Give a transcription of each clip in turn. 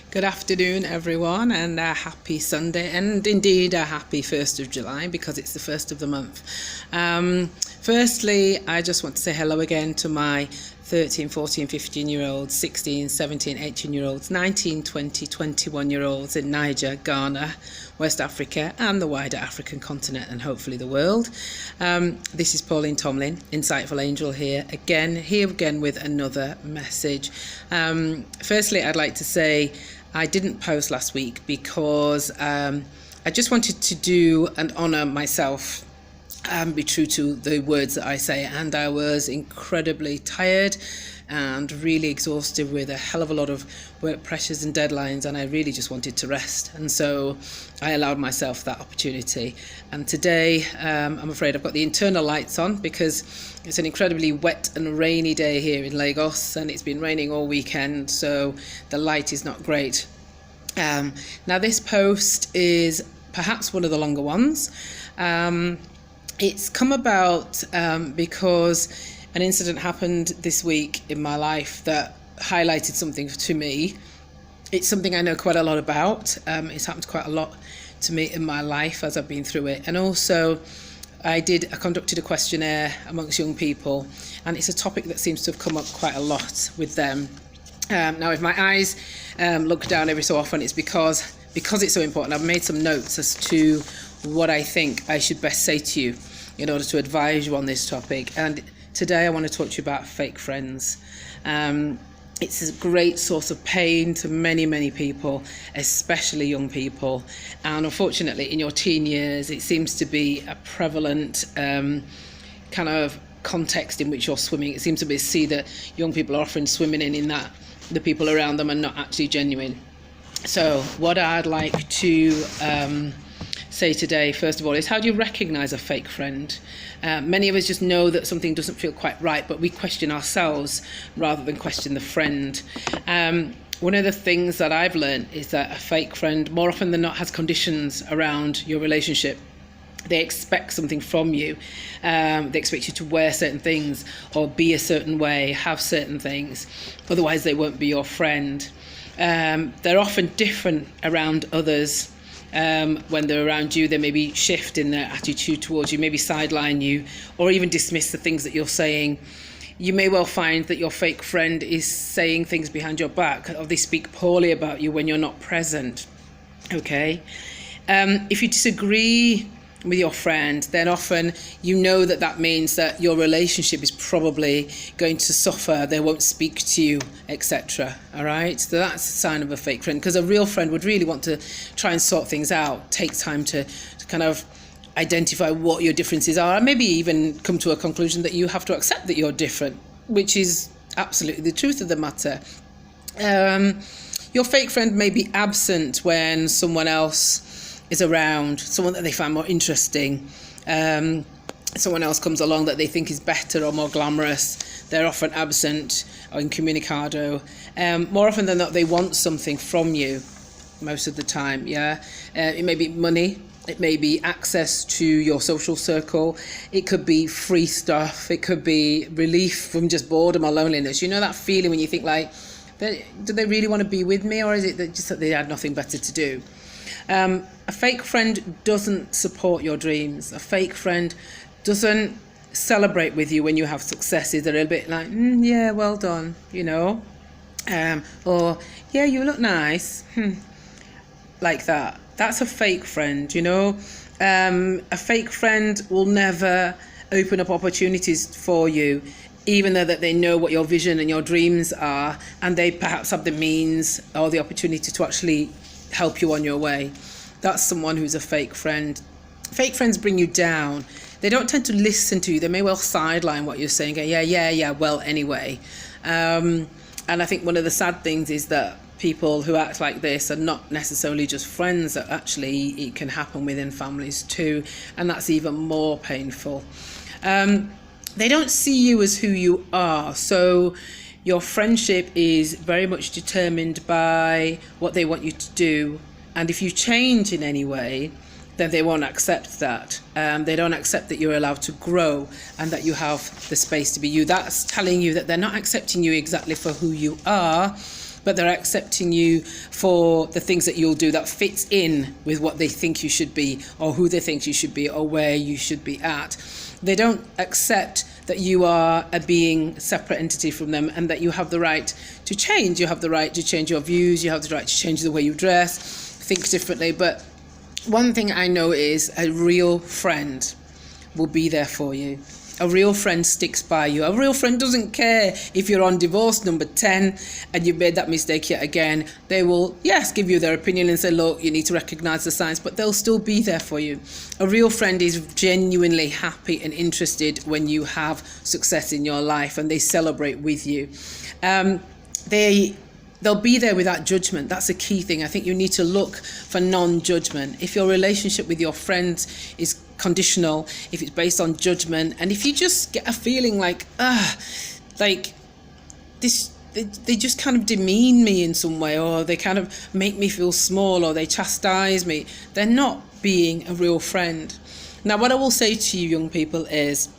Good afternoon, everyone, and a happy Sunday, and indeed a happy 1st of July because it's the first of the month. Firstly, I just want to say hello again to my 13, 14, 15-year-olds, 16, 17, 18-year-olds, 19, 20, 21-year-olds in Niger, Ghana, West Africa, and the wider African continent, and hopefully the world. This is Pauline Tomlin, Insightful Angel here again with another message. Firstly, I'd like to say I didn't post last week because I just wanted to do and honour myself and be true to the words that I say, and I was incredibly tired and really exhausted with a hell of a lot of work pressures and deadlines, and I really just wanted to rest, and so I allowed myself that opportunity. And today I'm afraid I've got the internal lights on because it's an incredibly wet and rainy day here in Lagos, and it's been raining all weekend, so the light is not great. Now this post is perhaps one of the longer ones. It's come about because an incident happened this week in my life that highlighted something to me. It's something I know quite a lot about. It's happened quite a lot to me in my life as I've been through it. And also I conducted a questionnaire amongst young people, and it's a topic that seems to have come up quite a lot with them. Now, if my eyes look down every so often, it's because it's so important. I've made some notes as to what I think I should best say to you in order to advise you on this topic. And today I want to talk to you about fake friends. It's a great source of pain to many people, especially young people. And unfortunately, in your teen years, it seems to be a prevalent kind of context in which you're swimming. It seems to be see that young people are often swimming in that the people around them are not actually genuine. So what I'd like to say today, first of all, is how do you recognize a fake friend? Many of us just know that something doesn't feel quite right, but we question ourselves rather than question the friend. One of the things that I've learned is that a fake friend more often than not has conditions around your relationship. They expect something from you. They expect you to wear certain things or be a certain way, have certain things. Otherwise, they won't be your friend. They're often different around others. When they're around you, they maybe shift in their attitude towards you, maybe sideline you, or even dismiss the things that you're saying. You may well find that your fake friend is saying things behind your back, or they speak poorly about you when you're not present. Okay? If you disagree with your friend, then often you know that means that your relationship is probably going to suffer. They won't speak to you, etc. All right, so that's a sign of a fake friend, because a real friend would really want to try and sort things out, take time to kind of identify what your differences are, and maybe even come to a conclusion that you have to accept that you're different, which is absolutely the truth of the matter. Your fake friend may be absent when someone else is around, someone that they find more interesting. Someone else comes along that they think is better or more glamorous. They're often absent or incommunicado. More often than not, they want something from you most of the time, yeah? It may be money. It may be access to your social circle. It could be free stuff. It could be relief from just boredom or loneliness. You know that feeling when you think like, do they really want to be with me, or is it just that they had nothing better to do? A fake friend doesn't support your dreams. A fake friend doesn't celebrate with you when you have successes. They're a bit like, yeah, well done, you know, or yeah, you look nice, like that. That's a fake friend, you know. A fake friend will never open up opportunities for you, even though that they know what your vision and your dreams are, and they perhaps have the means or the opportunity to actually help you on your way. That's someone who's a fake friend. Fake friends bring you down. They don't tend to listen to you. They may well sideline what you're saying. Go, yeah, well, anyway. And I think one of the sad things is that people who act like this are not necessarily just friends, that actually it can happen within families too, and that's even more painful. They don't see you as who you are, so your friendship is very much determined by what they want you to do. And if you change in any way, then they won't accept that. They don't accept that you're allowed to grow and that you have the space to be you. That's telling you that they're not accepting you exactly for who you are, but they're accepting you for the things that you'll do that fits in with what they think you should be, or who they think you should be, or where you should be at. They don't accept that you are a being, separate entity from them, and that you have the right to change. You have the right to change your views. You have the right to change the way you dress, think differently. But one thing I know is a real friend will be there for you. A real friend sticks by you. A real friend doesn't care if you're on divorce number 10 and you've made that mistake yet again. They will, yes, give you their opinion and say, look, you need to recognize the signs, but they'll still be there for you. A real friend is genuinely happy and interested when you have success in your life, and they celebrate with you. They'll be there without judgment. That's a key thing. I think you need to look for non-judgment. If your relationship with your friends is conditional, if it's based on judgment, and if you just get a feeling like this, they just kind of demean me in some way, or they kind of make me feel small, or they chastise me, they're not being a real friend. Now, what I will say to you, young people, is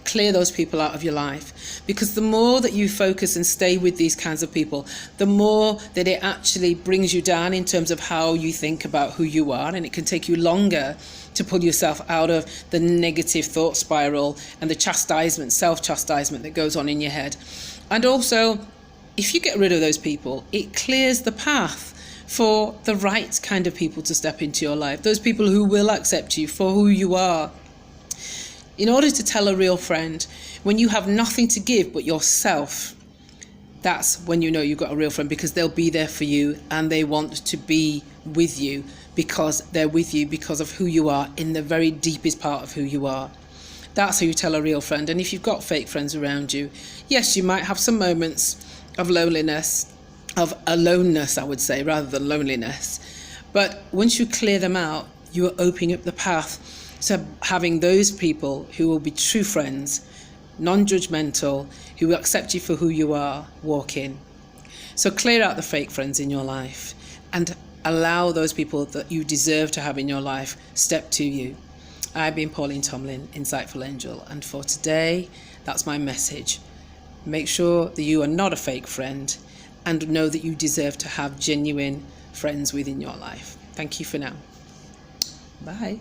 clear those people out of your life, because the more that you focus and stay with these kinds of people, the more that it actually brings you down in terms of how you think about who you are, and it can take you longer to pull yourself out of the negative thought spiral and the chastisement, self-chastisement that goes on in your head. And also, if you get rid of those people, it clears the path for the right kind of people to step into your life, those people who will accept you for who you are. In order to tell a real friend, when you have nothing to give but yourself, that's when you know you've got a real friend, because they'll be there for you and they want to be with you because they're with you because of who you are in the very deepest part of who you are. That's how you tell a real friend. And if you've got fake friends around you, yes, you might have some moments of loneliness, of aloneness, I would say, rather than loneliness. But once you clear them out, you are opening up the path to having those people who will be true friends, non-judgmental, who will accept you for who you are, walk in. So clear out the fake friends in your life and allow those people that you deserve to have in your life step to you. I've been Pauline Tomlin, Insightful Angel, and for today, that's my message. Make sure that you are not a fake friend, and know that you deserve to have genuine friends within your life. Thank you for now. Bye.